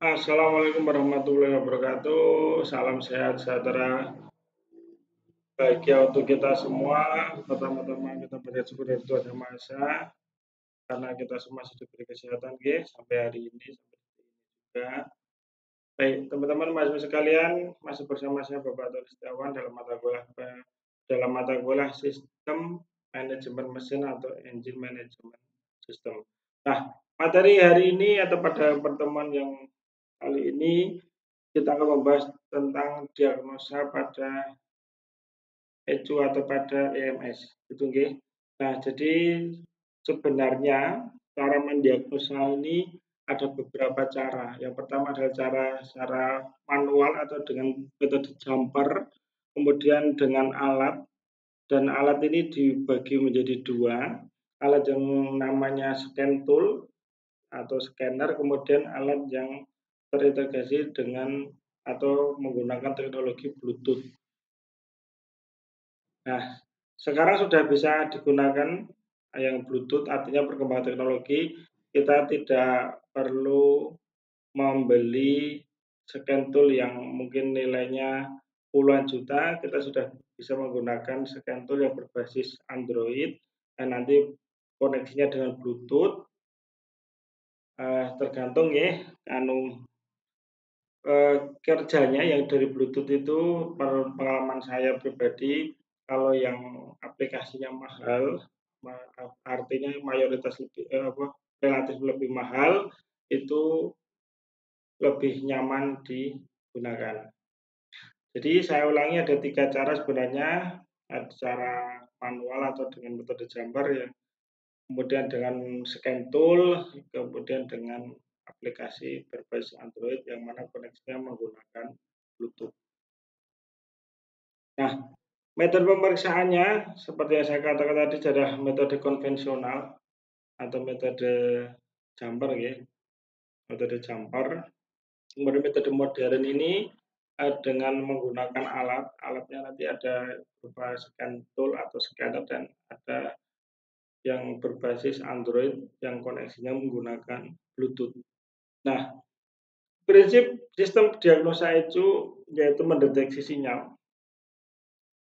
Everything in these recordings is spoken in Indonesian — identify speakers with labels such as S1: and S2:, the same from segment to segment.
S1: Assalamualaikum warahmatullahi wabarakatuh. Salam sehat sejahtera bahagia untuk kita semua. Pertama-tama kita bersyukur dari Tuhan Yang Maha Esa karena kita semua sudah diberi kesehatan sampai hari ini sampai detik ini juga. Baik, teman-teman mahasiswa sekalian, masih bersama saya Bapak Tony Setiawan dalam mata kuliah Sistem Manajemen Mesin atau Engine Management System. Nah, materi hari ini atau pada pertemuan yang kali ini kita akan membahas tentang diagnosa pada ECU atau pada EMS. Itu nggih. Nah, jadi sebenarnya cara mendiagnosa ini ada beberapa cara. Yang pertama adalah cara secara manual atau dengan metode jumper, kemudian dengan alat, dan alat ini dibagi menjadi dua. Alat yang namanya scan tool atau scanner, kemudian alat yang terintegrasi dengan atau menggunakan teknologi Bluetooth. Nah, sekarang sudah bisa digunakan yang Bluetooth, artinya perkembangan teknologi. Kita tidak perlu membeli scan tool yang mungkin nilainya puluhan juta. Kita sudah bisa menggunakan scan tool yang berbasis Android dan nanti koneksinya dengan Bluetooth. Tergantung ya, kerjanya yang dari Bluetooth itu pengalaman saya pribadi, kalau yang aplikasinya mahal, artinya mayoritas relatif lebih mahal, itu lebih nyaman digunakan. Jadi saya ulangi, ada 3 cara sebenarnya, ada cara manual atau dengan metode jumper ya, kemudian dengan scan tool, kemudian dengan aplikasi berbasis Android yang mana koneksinya menggunakan Bluetooth. Nah, metode pemeriksaannya seperti yang saya katakan tadi adalah metode konvensional atau metode jumper ya. Metode jumper. Kemudian metode modern ini dengan menggunakan alatnya nanti ada berupa scan tool atau scanner dan ada yang berbasis Android yang koneksinya menggunakan Bluetooth. Nah, prinsip sistem diagnosa ECU yaitu mendeteksi sinyal.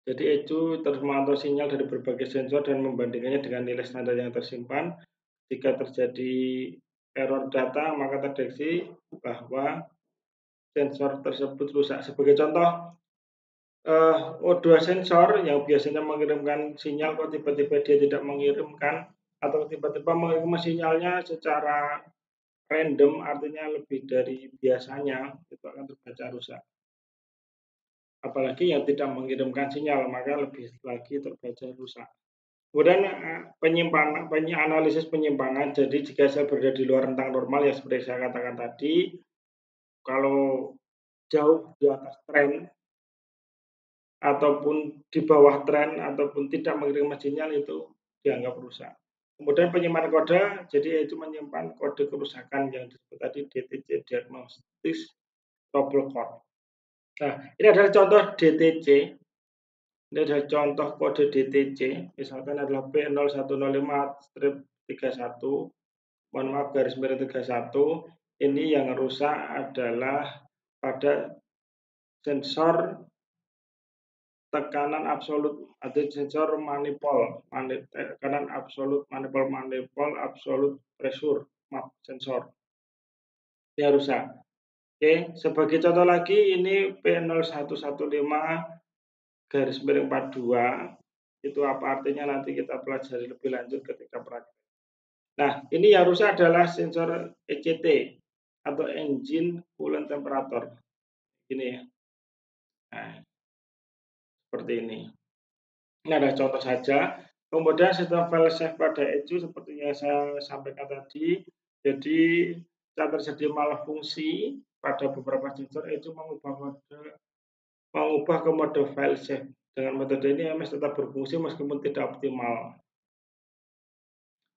S1: Jadi ECU terus memantau sinyal dari berbagai sensor dan membandingkannya dengan nilai standar yang tersimpan. Jika terjadi error data, maka terdeteksi bahwa sensor tersebut rusak. Sebagai contoh, O2 sensor yang biasanya mengirimkan sinyal kok tiba-tiba dia tidak mengirimkan atau tiba-tiba mengirim sinyalnya secara random, artinya lebih dari biasanya, itu akan terbaca rusak. Apalagi yang tidak mengirimkan sinyal, maka lebih lagi terbaca rusak. Kemudian analisis penyimpangan. Jadi jika sel berada di luar rentang normal ya seperti saya katakan tadi, kalau jauh di atas tren ataupun di bawah tren ataupun tidak mengirimkan sinyal itu dianggap rusak. Kemudian penyimpan kode, jadi itu menyimpan kode kerusakan yang disebut tadi DTC, Diagnostic Trouble Code. Nah, ini adalah contoh DTC. Ini adalah contoh kode DTC. Misalkan adalah P0105-31. Mohon maaf, garis miring 31. Ini yang rusak adalah pada sensor tekanan absolut atau sensor manifold, tekanan absolut manifold absolut pressure, sensor. Dia rusak. Oke, sebagai contoh lagi ini P0115-42. Itu apa artinya nanti kita pelajari lebih lanjut ketika praktek. Nah, ini yang rusak adalah sensor ECT atau engine coolant temperature. Ini ya. Nah, seperti ini. Ini ada contoh saja. Kemudian sistem file save pada ECU seperti yang saya sampaikan tadi. Jadi saat terjadi malfungsi pada beberapa sensor, ECU mengubah ke mode file save. Dengan metode ini EMS tetap berfungsi meskipun tidak optimal.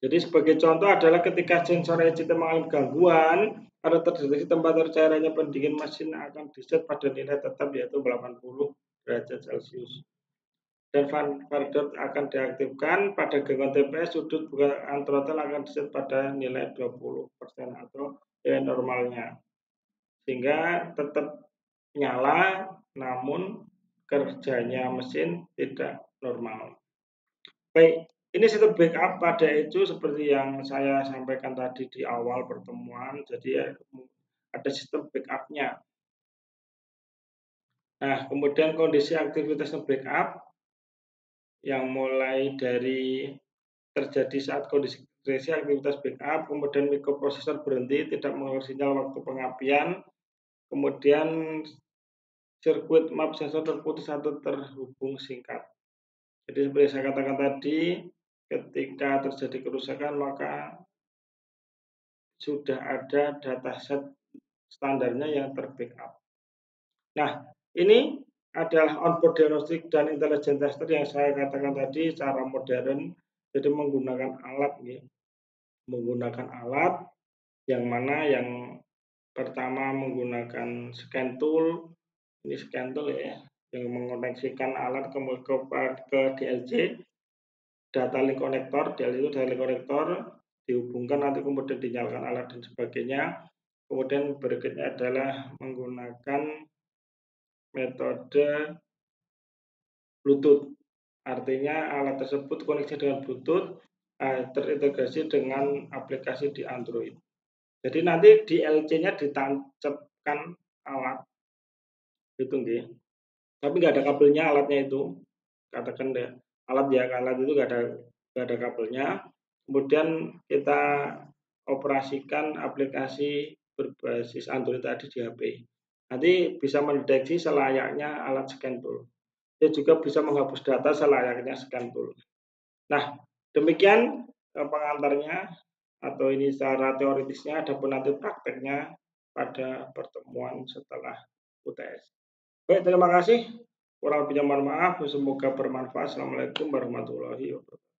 S1: Jadi sebagai contoh adalah ketika sensor ECT mengalami gangguan atau terdeteksi temperatur cairannya pendingin mesin akan diset pada nilai tetap yaitu 80 derajat Celcius. Dan fan dot akan diaktifkan. Pada gangguan TPS, sudut bukaan throttle akan diset pada nilai 20% atau normalnya. sehingga tetap nyala namun kerjanya mesin tidak normal. Baik, ini sistem backup pada itu seperti yang saya sampaikan tadi di awal pertemuan, jadi ada sistem backupnya. Nah, kemudian kondisi aktivitas backup yang mulai dari terjadi saat kondisi aktivitas backup, kemudian mikroprosesor berhenti, tidak mengeluarkan sinyal waktu pengapian, kemudian sirkuit map sensor terputus atau terhubung singkat. Jadi seperti saya katakan tadi, ketika terjadi kerusakan maka sudah ada dataset standarnya yang terbackup. Nah, ini adalah onboard diagnostic dan intelligent tester yang saya katakan tadi secara modern, jadi menggunakan alat ya. Menggunakan alat yang mana yang pertama menggunakan scan tool, ini scan tool ya, yang mengoneksikan alat ke DLC, data link connector, DLC itu data link connector, dihubungkan nanti kemudian dinyalakan alat dan sebagainya. Kemudian berikutnya adalah menggunakan metode Bluetooth. Artinya alat tersebut koneksi dengan Bluetooth, terintegrasi dengan aplikasi di Android. Jadi nanti di LC-nya ditancapkan alat itu nggih. Tapi nggak ada kabelnya alatnya itu. Katakan deh, alat itu nggak ada kabelnya. Kemudian kita operasikan aplikasi berbasis Android tadi di HP. Nanti bisa mendeteksi selayaknya alat scan tool. Dia juga bisa menghapus data selayaknya scan tool. Nah, demikian pengantarnya atau ini secara teoritisnya, adapun nanti prakteknya pada pertemuan setelah UTS. Baik, terima kasih. Kurang lebihnya mohon maaf. Semoga bermanfaat. Assalamualaikum warahmatullahi wabarakatuh.